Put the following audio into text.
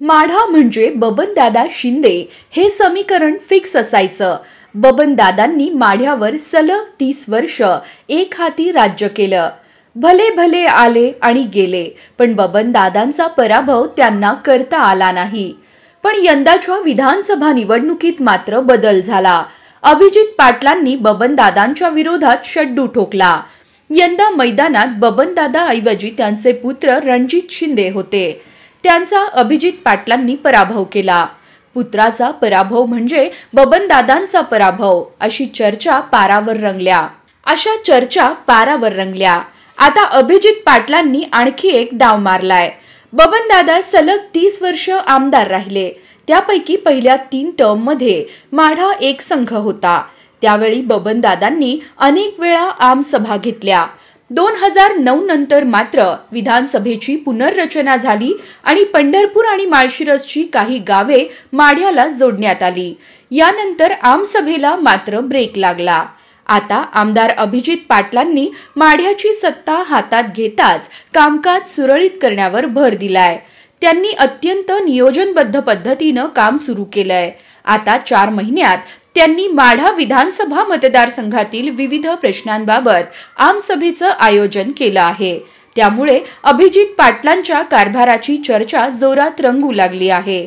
माढा म्हणजे बबनदादा शिंदे हे समीकरण फिक्स असायचं। बबनदादांनी माढ्यावर सलग 30 वर्ष एक हाती राज्य केलं। भले भले आले आणि गेले, पण बबनदादांचा पराभव त्यांना करता आला नाही। पण यंदाच्या विधानसभा निवडणुकीत मात्र बदल झाला। अभिजित पाटलांनी बबनदादांच्या विरोधात शड्डू ठोकला। यंदा मैदानात बबनदादा ऐवजी त्यांचे पुत्र रणजित शिंदे होते। त्यांचा अभिजित पाटलांनी पराभव केला। पुत्राचा पराभव म्हणजे बबनदादांचा पराभव, अशी चर्चा पारावर रंगल्या। आता अभिजित पाटलांनी आणखी एक डाव मारलाय। बबनदादा सलग 30 वर्ष आमदार राहिले। त्यापैकी पहिल्या 3 टर्म मध्ये माढा एक संघ होता। त्यावेळी बबनदादांनी अनेक वेळा आमसभा घेतल्या। 2009 नंतर मात्र विधानसभेची पुनर्रचना झाली आणि पंढरपूर आणि माळशिरसची काही गावे माढ्याला जोडण्यात आली। यानंतर आमसभेला मात्र ब्रेक लागला। आता आमदार अभिजित पाटलांनी माढ्याची सत्ता हातात घेताच कामकाज सुरळीत करण्यावर भर दिलाय। त्यांनी अत्यंत नियोजनबद्ध पद्धतीनं काम सुरू केलंय। आता 4 महिन्यात त्यांनी माढा विधानसभा मतदारसंघातील विविध प्रश्नांबाबत आमसभेचं आयोजन केलं आहे। त्यामुळे अभिजित पाटलांच्या कारभाराची चर्चा जोरात रंगू लागली आहे।